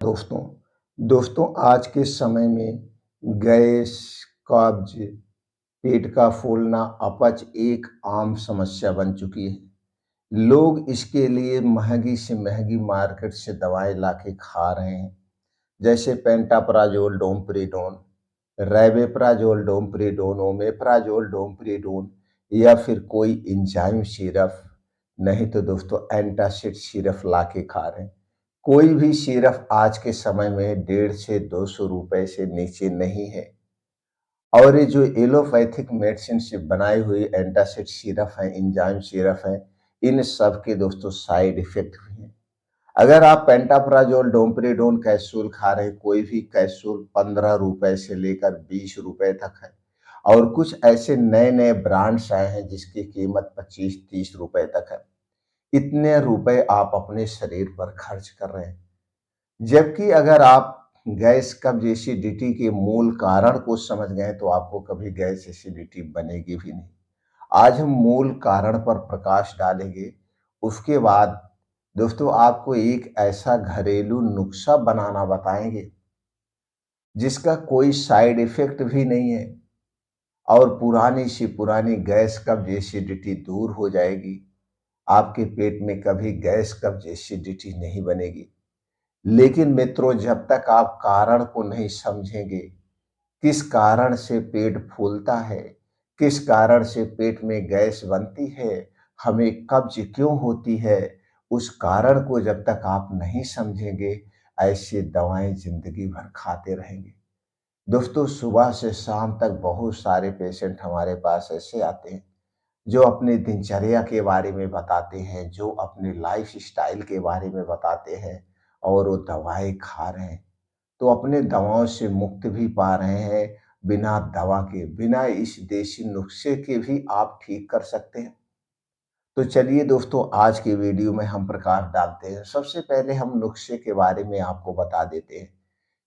दोस्तों दोस्तों आज के समय में गैस, कब्ज, पेट का फूलना, अपच एक आम समस्या बन चुकी है। लोग इसके लिए महंगी से महंगी मार्केट से दवाएं लाके खा रहे हैं, जैसे pantoprazole, domperidone, rabeprazole, domperidone, omeprazole, domperidone या फिर कोई एंजाइम सिरप, नहीं तो दोस्तों एंटासिड सिरप लाके खा रहे हैं। कोई भी सिरप आज के समय में 150 से 200 रुपए से नीचे नहीं है। और ये जो एलोपैथिक मेडिसिन से बनाई हुई एंटासिड सिरप है, एंजाइम सिरप है, इन सब के दोस्तों साइड इफेक्ट भी हैं। अगर आप पेंटाप्राजोल, डोमपेरिडोन कैप्सूल खा रहे हैं, कोई भी कैप्सूल 15 रुपए से लेकर 20 रुपए तक है। और कुछ ऐसे नए नए ब्रांड्स आए हैं जिसकी कीमत 25-30 रुपए तक है। इतने रुपए आप अपने शरीर पर खर्च कर रहे हैं, जबकि अगर आप गैस, कब्ज, एसिडिटी के मूल कारण को समझ गए तो आपको कभी गैस एसिडिटी बनेगी भी नहीं। आज हम मूल कारण पर प्रकाश डालेंगे। उसके बाद दोस्तों आपको एक ऐसा घरेलू नुस्खा बनाना बताएंगे जिसका कोई साइड इफेक्ट भी नहीं है और पुरानी सी पुरानी गैस, कब्ज, एसिडिटी दूर हो जाएगी। आपके पेट में कभी गैस, कब्ज, एसिडिटी नहीं बनेगी। लेकिन मित्रों, जब तक आप कारण को नहीं समझेंगे, किस कारण से पेट फूलता है, किस कारण से पेट में गैस बनती है, हमें कब्ज क्यों होती है, उस कारण को जब तक आप नहीं समझेंगे, ऐसी दवाएं जिंदगी भर खाते रहेंगे। दोस्तों, सुबह से शाम तक बहुत सारे पेशेंट हमारे पास ऐसे आते हैं जो अपनी दिनचर्या के बारे में बताते हैं, जो अपने लाइफ स्टाइल के बारे में बताते हैं और वो दवाएँ खा रहे हैं। तो अपने दवाओं से मुक्ति भी पा रहे हैं, बिना दवा के, बिना इस देसी नुस्खे के भी आप ठीक कर सकते हैं। तो चलिए दोस्तों, आज की वीडियो में हम प्रकाश डालते हैं। सबसे पहले हम नुस्खे के बारे में आपको बता देते हैं,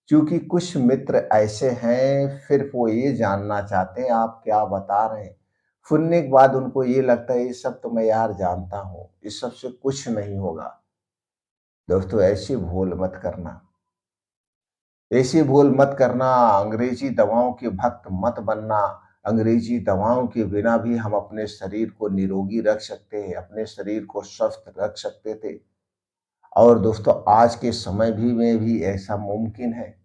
क्योंकि कुछ मित्र ऐसे हैं, सिर्फ वो ये जानना चाहते हैं आप क्या बता रहे हैं। सुनने के बाद उनको ये लगता है ये सब तो मैं यार जानता हूँ, इस सब से कुछ नहीं होगा। दोस्तों, ऐसी भूल मत करना। ऐसी भूल मत करना, अंग्रेजी दवाओं के भक्त मत बनना। अंग्रेजी दवाओं के बिना भी हम अपने शरीर को निरोगी रख सकते हैं, अपने शरीर को स्वस्थ रख सकते थे। और दोस्तों, आज के समय भी ऐसा मुमकिन है,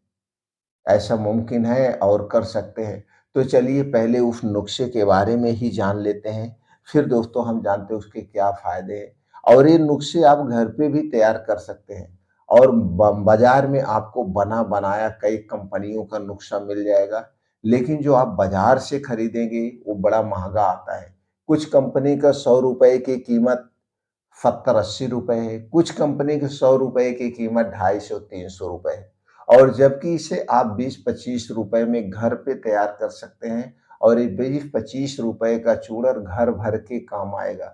ऐसा मुमकिन है और कर सकते हैं। तो चलिए पहले उस नुस्खे के बारे में ही जान लेते हैं, फिर दोस्तों हम जानते हैं उसके क्या फ़ायदे हैं। और ये नुस्खे आप घर पे भी तैयार कर सकते हैं और ब बाज़ार में आपको बना बनाया कई कंपनियों का नुस्खा मिल जाएगा, लेकिन जो आप बाज़ार से खरीदेंगे वो बड़ा महँगा आता है। कुछ कंपनी का ₹100 की कीमत 70-80 रुपए है, कुछ कंपनी के ₹100 की कीमत 250-300 रुपए है। और जबकि इसे आप 20-25 रुपए में घर पे तैयार कर सकते हैं और ये 20-25 रुपए का चूरन घर भर के काम आएगा।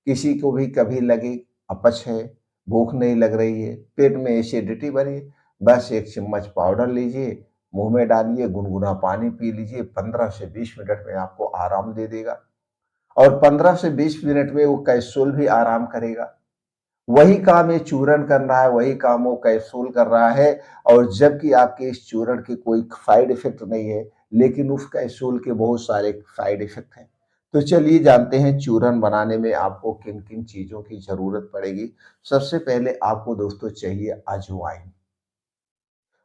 किसी को भी कभी लगे अपच है, भूख नहीं लग रही है, पेट में एसिडिटी बनी है, बस 1 चम्मच पाउडर लीजिए, मुँह में डालिए, गुनगुना पानी पी लीजिए, 15 से 20 मिनट में आपको आराम दे देगा। और 15 से 20 मिनट में वो कैप्सूल भी आराम करेगा। वही काम ये चूर्ण कर रहा है, वही काम वो कैप्सूल कर रहा है। और जबकि आपके इस चूर्ण के कोई साइड इफेक्ट नहीं है, लेकिन उस कैप्सूल के बहुत सारे साइड इफेक्ट हैं। तो चलिए जानते हैं चूर्ण बनाने में आपको किन-किन चीज़ों की ज़रूरत पड़ेगी। सबसे पहले आपको दोस्तों चाहिए अजवाइन।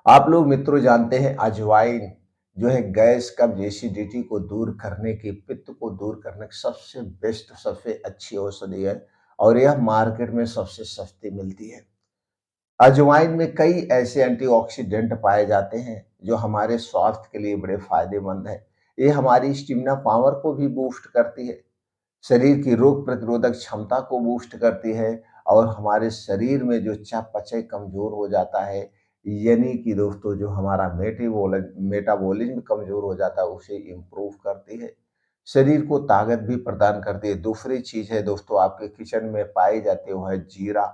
आप लोग मित्रों जानते हैं अजवाइन जो है गैस, कब्ज, एसिडिटी को दूर करने की, पित्त को दूर करने की सबसे बेस्ट, सबसे अच्छी औषधि है और यह मार्केट में सबसे सस्ती मिलती है। अजवाइन में कई ऐसे एंटीऑक्सीडेंट पाए जाते हैं जो हमारे स्वास्थ्य के लिए बड़े फायदेमंद हैं। ये हमारी स्टेमिना पावर को भी बूस्ट करती है, शरीर की रोग प्रतिरोधक क्षमता को बूस्ट करती है और हमारे शरीर में जो चयापचय कमजोर हो जाता है, यानी कि दोस्तों जो हमारा मेटाबॉलिज्म कमजोर हो जाता है, उसे इम्प्रूव करती है, शरीर को ताकत भी प्रदान करती है। दूसरी चीज है दोस्तों, आपके किचन में पाई जाती है वो है जीरा,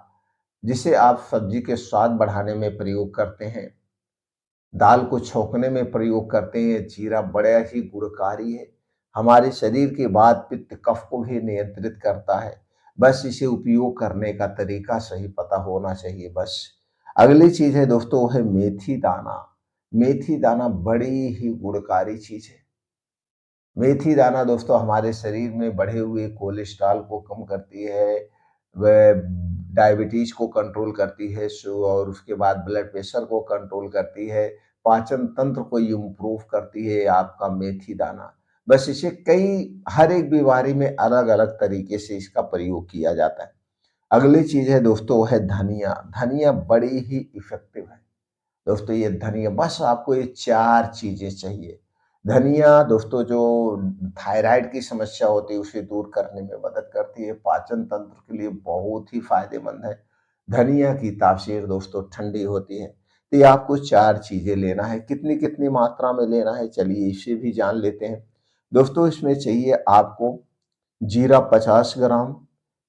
जिसे आप सब्जी के स्वाद बढ़ाने में प्रयोग करते हैं, दाल को छौंकने में प्रयोग करते हैं। जीरा बड़ा ही गुणकारी है, हमारे शरीर के वात, पित्त, कफ को भी नियंत्रित करता है। बस इसे उपयोग करने का तरीका सही पता होना चाहिए बस। अगली चीज़ है दोस्तों वो है मेथी दाना। मेथी दाना बड़ी ही गुणकारी चीज़ है। मेथी दाना दोस्तों हमारे शरीर में बढ़े हुए कोलेस्ट्रॉल को कम करती है, वह डायबिटीज को कंट्रोल करती है, और उसके बाद ब्लड प्रेशर को कंट्रोल करती है, पाचन तंत्र को इम्प्रूव करती है आपका मेथी दाना। बस इसे कई हर एक बीमारी में अलग अलग तरीके से इसका प्रयोग किया जाता है। अगली चीज है दोस्तों वो है धनिया। धनिया बड़ी ही इफेक्टिव है दोस्तों। ये धनिया, बस आपको ये 4 चीज़ें चाहिए। धनिया दोस्तों जो थायराइड की समस्या होती है उसे दूर करने में मदद करती है, पाचन तंत्र के लिए बहुत ही फ़ायदेमंद है। धनिया की तासीर दोस्तों ठंडी होती है। तो ये आपको 4 चीज़ें लेना है, कितनी-कितनी मात्रा में लेना है चलिए इसे भी जान लेते हैं। दोस्तों इसमें चाहिए आपको जीरा 50 ग्राम,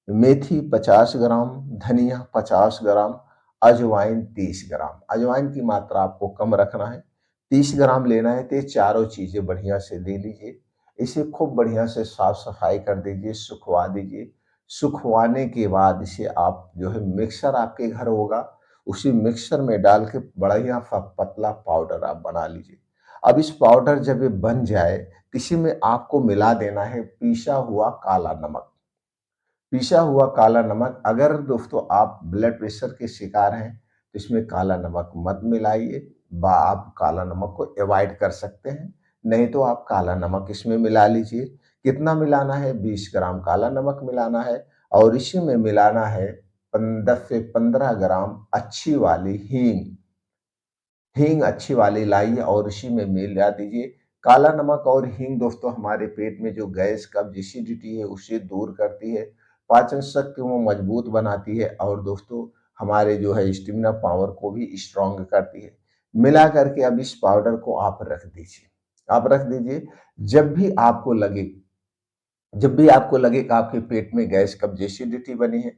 मेथी 50 ग्राम, धनिया 50 ग्राम, अजवाइन 30 ग्राम। अजवाइन की मात्रा आपको कम रखना है, 30 ग्राम लेना है। तो ये चारों चीज़ें बढ़िया से ले लीजिए। इसे खूब बढ़िया से साफ-सफाई कर दीजिए, सुखवा दीजिए। सुखवाने के बाद इसे आप जो है मिक्सर आपके घर होगा, उसी मिक्सर में डाल के बढ़िया सा पतला पाउडर आप बना लीजिए। अब इस पाउडर जब ये बन जाए, इसी में आपको मिला देना है पीसा हुआ काला नमक। पिसा हुआ काला नमक, अगर दोस्तों आप ब्लड प्रेशर के शिकार हैं तो इसमें काला नमक मत मिलाइए, आप काला नमक को अवॉइड कर सकते हैं। नहीं तो आप काला नमक इसमें मिला लीजिए। कितना मिलाना है? 20 ग्राम काला नमक मिलाना है और इसी में मिलाना है 10 से 15 ग्राम अच्छी वाली हींग। हींग अच्छी वाली लाइए और उसी में मिला दीजिए। काला नमक और हींग दोस्तों हमारे पेट में जो गैस, कब्ज, एसिडिटी है उसे दूर करती है, पाचन शक्ति को मजबूत बनाती है और दोस्तों हमारे जो है स्टेमिना पावर को भी स्ट्रांग करती है। मिला करके अब इस पाउडर को आप रख दीजिए। आप रख दीजिए। जब भी आपको लगे जब भी आपको लगे कि आपके पेट में गैस, कब्ज, एसिडिटी बनी है,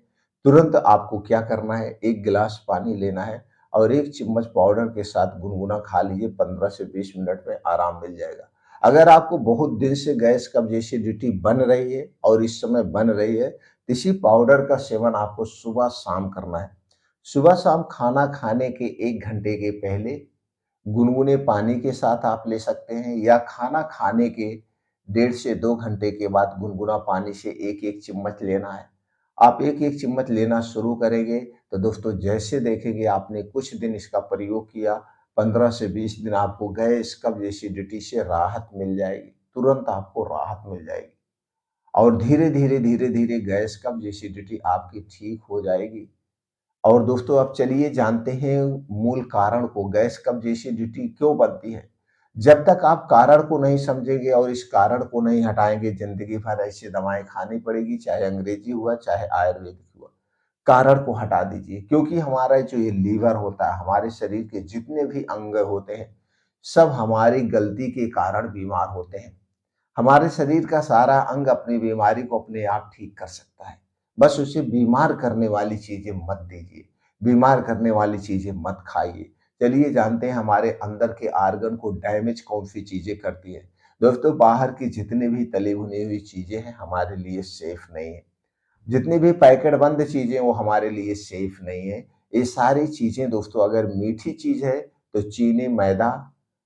तुरंत आपको क्या करना है, 1 गिलास पानी लेना है और 1 चम्मच पाउडर के साथ गुनगुना खा लीजिए, 15 से 20 मिनट में आराम मिल जाएगा। अगर आपको बहुत दिन से गैस, कब्ज, एसिडिटी बन रही है और इस समय बन रही है, तो इसी पाउडर का सेवन आपको सुबह-शाम करना है। सुबह-शाम खाना खाने के 1 घंटे के पहले गुनगुने पानी के साथ आप ले सकते हैं या खाना खाने के 1.5 से 2 घंटे के बाद गुनगुना पानी से 1-1 चम्मच लेना है। आप 1-1 चम्मच लेना शुरू करेंगे तो दोस्तों जैसे देखेंगे आपने कुछ दिन इसका प्रयोग किया, 15 से 20 दिन आपको गैस, कब्ज, एसिडिटी से राहत मिल जाएगी, तुरंत आपको राहत मिल जाएगी और धीरे-धीरे, धीरे-धीरे गैस, कब्ज, एसिडिटी आपकी ठीक हो जाएगी। और दोस्तों अब चलिए जानते हैं मूल कारण को, गैस, कब्ज, एसिडिटी क्यों बनती है। जब तक आप कारण को नहीं समझेंगे और इस कारण को नहीं हटाएंगे, जिंदगी भर ऐसी दवाएं खानी पड़ेगी, चाहे अंग्रेजी हुआ चाहे आयुर्वेदिक हुआ। कारण को हटा दीजिए, क्योंकि हमारा जो ये लीवर होता है, हमारे शरीर के जितने भी अंग होते हैं, सब हमारी गलती के कारण बीमार होते हैं। हमारे शरीर का सारा अंग अपनी बीमारी को अपने आप ठीक कर सकता है। बस उसे बीमार करने वाली चीज़ें मत दीजिए, बीमार करने वाली चीज़ें मत खाइए। चलिए जानते हैं हमारे अंदर के आर्गन को डैमेज कौन-सी चीज़ें करती हैं। दोस्तों बाहर की जितनी भी तली भुनी हुई चीज़ें हैं हमारे लिए सेफ नहीं है। जितनी भी पैकेट बंद चीज़ें वो हमारे लिए सेफ नहीं है। ये सारी चीज़ें दोस्तों अगर मीठी चीज़ है तो चीनी, मैदा,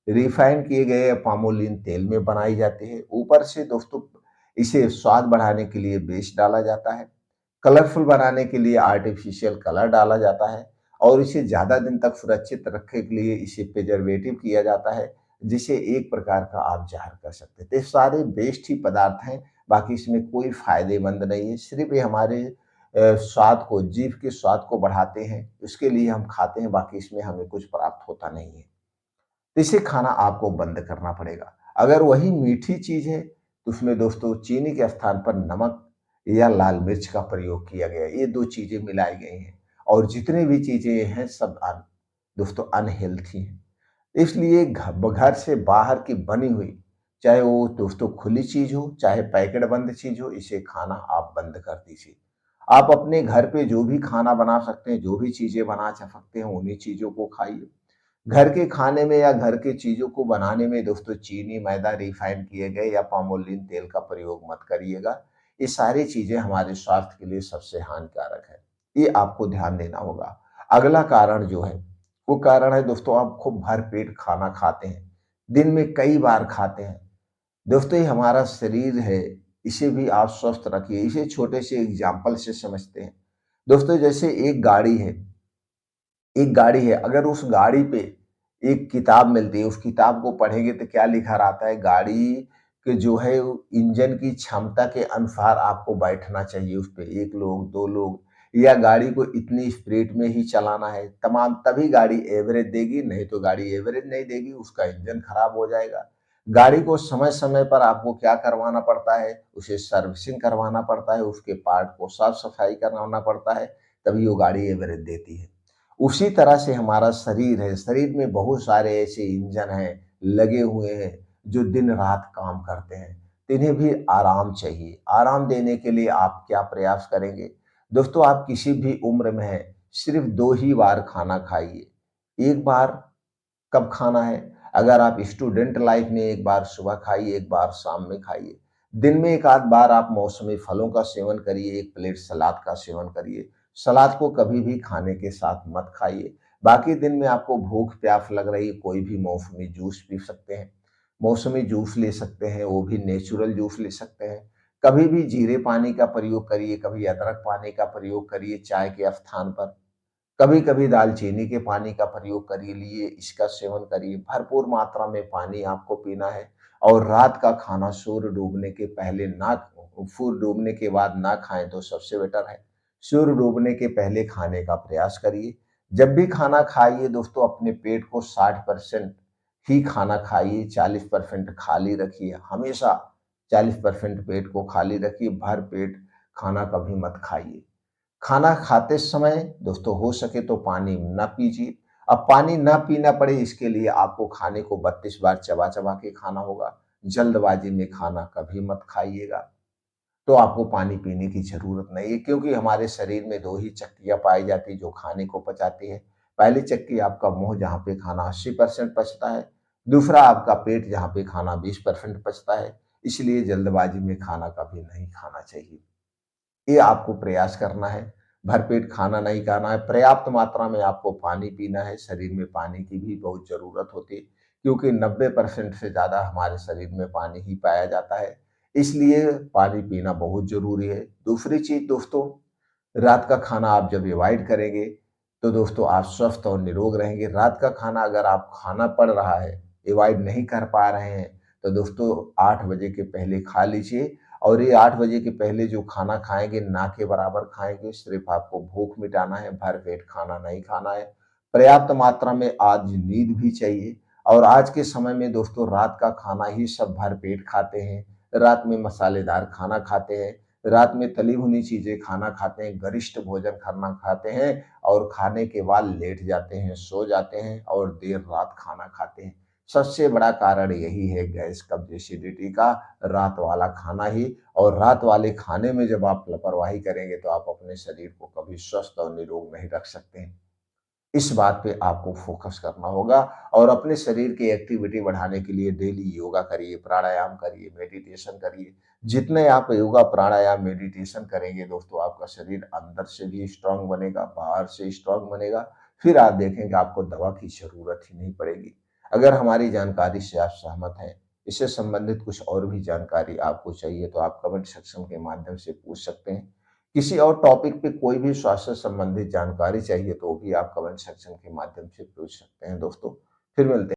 रिफाइन किए गए पामोलिन तेल में बनाई जाती है। ऊपर से दोस्तों इसे स्वाद बढ़ाने के लिए बेस डाला जाता है। कलरफुल बनाने के लिए आर्टिफिशियल कलर डाला जाता है और इसे ज़्यादा दिन तक सुरक्षित रखने के लिए इसे प्रिजर्वेटिव किया जाता है, जिसे एक प्रकार का आप ज़हर कर सकते हैं। तो ये सारे वेस्ट ही पदार्थ हैं, बाकी इसमें कोई फ़ायदेमंद नहीं है। सिर्फ़ ये हमारे स्वाद को, जीभ के स्वाद को बढ़ाते हैं, उसके लिए हम खाते हैं, बाकी इसमें हमें कुछ प्राप्त होता नहीं है। तो इसे खाना आपको बंद करना पड़ेगा। अगर वही मीठी चीज़ है, तो उसमें दोस्तों चीनी के स्थान पर नमक या लाल मिर्च का प्रयोग किया गया है। ये 2 चीज़ें मिलाई गई हैं और जितनी भी चीज़ें हैं सब दोस्तों अनहेल्थी हैं। इसलिए घर से बाहर की बनी हुई, चाहे वो दोस्तों खुली चीज़ हो, चाहे पैकेट बंद चीज़ हो, इसे खाना आप बंद कर दीजिए। आप अपने घर पे जो भी खाना बना सकते हैं, जो भी चीज़ें बना सकते हैं, उन्हीं चीज़ों को खाइए। घर के खाने में या घर की चीज़ों को बनाने में दोस्तों चीनी, मैदा, रिफाइन किए गए या पामोलिन तेल का प्रयोग मत करिएगा। ये सारी चीज़ें हमारे स्वास्थ्य के लिए सबसे हानिकारक है। ये आपको ध्यान देना होगा। अगला कारण जो है, वो कारण है दोस्तों आप खूब भरपेट खाना खाते हैं, दिन में कई बार खाते हैं। दोस्तों ये हमारा शरीर है, इसे भी आप स्वस्थ रखिए, इसे छोटे से एग्ज़ाम्पल से समझते हैं। दोस्तों जैसे एक गाड़ी है, अगर उस गाड़ी पे एक किताब मिलती है, उस किताब को पढ़ेंगे तो क्या लिखा रहता है, गाड़ी के जो है वो इंजन की क्षमता के अनुसार आपको बैठना चाहिए उस पे, 1 लोग, 2 लोग या गाड़ी को इतनी स्पीड में ही चलाना है, तमाम तभी गाड़ी एवरेज देगी, नहीं तो गाड़ी एवरेज नहीं देगी, उसका इंजन खराब हो जाएगा। गाड़ी को समय-समय पर आपको क्या करवाना पड़ता है, उसे सर्विसिंग करवाना पड़ता है, उसके पार्ट को साफ-सफाई करवाना पड़ता है, तभी वो गाड़ी एवरेज देती है। उसी तरह से हमारा शरीर है, शरीर में बहुत सारे ऐसे इंजन हैं, लगे हुए हैं, जो दिन-रात काम करते हैं। तो इन्हें भी आराम चाहिए। आराम देने के लिए आप क्या प्रयास करेंगे? दोस्तों आप किसी भी उम्र में हैं, सिर्फ़ 2 ही बार खाना खाइए। एक बार कब खाना है? अगर आप स्टूडेंट लाइफ़ में एक बार सुबह खाइए, एक बार शाम में खाइए। दिन में 1 आध बार आप मौसमी फलों का सेवन करिए, 1 प्लेट सलाद का सेवन करिए। सलाद को कभी भी खाने के साथ मत खाइए। बाकी दिन में आपको भूख-प्यास लग रही है, कोई भी मौसमी जूस पी सकते हैं। मौसमी जूस ले सकते हैं, वो भी नेचुरल जूस ले सकते हैं। कभी भी जीरे पानी का प्रयोग करिए, कभी अदरक पानी का प्रयोग करिए चाय के स्थान पर। कभी-कभी दालचीनी के पानी का प्रयोग करिए लिए इसका सेवन करिए, भरपूर मात्रा में पानी आपको पीना है और रात का खाना सूर्य डूबने के पहले ना सूर्य डूबने के बाद ना खाएँ तो सबसे बेटर है। सूर्य डूबने के पहले खाने का प्रयास करिए। जब भी खाना खाइए दोस्तों अपने पेट को 60% ही खाना खाइए, 40% खाली रखिए। हमेशा 40% पेट को खाली रखिए, भर पेट खाना कभी मत खाइए। खाना खाते समय दोस्तों हो सके तो पानी ना पीजिए। अब पानी ना पीना पड़े इसके लिए आपको खाने को 32 बार चबा-चबा के खाना होगा। जल्दबाज़ी में खाना कभी मत खाइएगा। तो आपको पानी पीने की ज़रूरत नहीं है क्योंकि हमारे शरीर में 2 ही चक्कियाँ पाई जाती हैं जो खाने को पचाती है। पहली चक्की आपका मुँह जहाँ पे खाना 80% पचता है, दूसरा आपका पेट जहाँ पे खाना 20% पचता है। इसलिए जल्दबाज़ी में खाना कभी नहीं खाना चाहिए। ये आपको प्रयास करना है, भरपेट खाना नहीं खाना है, पर्याप्त मात्रा में आपको पानी पीना है, शरीर में पानी की भी बहुत ज़रूरत होती है, क्योंकि 90% से ज़्यादा हमारे शरीर में पानी ही पाया जाता है, इसलिए पानी पीना बहुत ज़रूरी है। दूसरी चीज़ दोस्तों, रात का खाना आप जब अवॉइड करेंगे, तो दोस्तों आप स्वस्थ और निरोग रहेंगे। रात का खाना अगर आप खाना पड़ रहा है, अवॉइड नहीं कर पा रहे हैं, तो दोस्तों 8 बजे के पहले खा लीजिए और ये 8 बजे के पहले जो खाना खाएँगे, ना के बराबर खाएँगे, सिर्फ़ आपको भूख मिटाना है, भर पेट खाना नहीं खाना है। पर्याप्त मात्रा में आज नींद भी चाहिए और आज के समय में दोस्तों रात का खाना ही सब भर पेट खाते हैं। रात में मसालेदार खाना खाते हैं, रात में तली-भुनी चीज़ें खाना खाते हैं, गरिष्ठ भोजन खाना खाते हैं और खाने के बाद लेट जाते हैं, सो जाते हैं और देर रात खाना खाते हैं। सबसे बड़ा कारण यही है गैस, कब्ज़, एसिडिटी का रात वाला खाना ही और रात वाले खाने में जब आप लापरवाही करेंगे तो आप अपने शरीर को कभी स्वस्थ और निरोग नहीं रख सकते हैं। इस बात पे आपको फ़ोकस करना होगा और अपने शरीर की एक्टिविटी बढ़ाने के लिए डेली योगा करिए, प्राणायाम करिए, मेडिटेशन करिए। जितने आप योगा, प्राणायाम, मेडिटेशन करेंगे दोस्तों आपका शरीर अंदर से भी स्ट्रॉन्ग बनेगा, बाहर से स्ट्रॉन्ग बनेगा। फिर आप देखेंगे आपको दवा की ज़रूरत ही नहीं पड़ेगी। अगर हमारी जानकारी से आप सहमत हैं, इससे संबंधित कुछ और भी जानकारी आपको चाहिए तो आप कमेंट सेक्शन के माध्यम से पूछ सकते हैं। किसी और टॉपिक पे कोई भी स्वास्थ्य संबंधित जानकारी चाहिए तो भी आप कमेंट सेक्शन के माध्यम से पूछ सकते हैं दोस्तों। फिर मिलते हैं।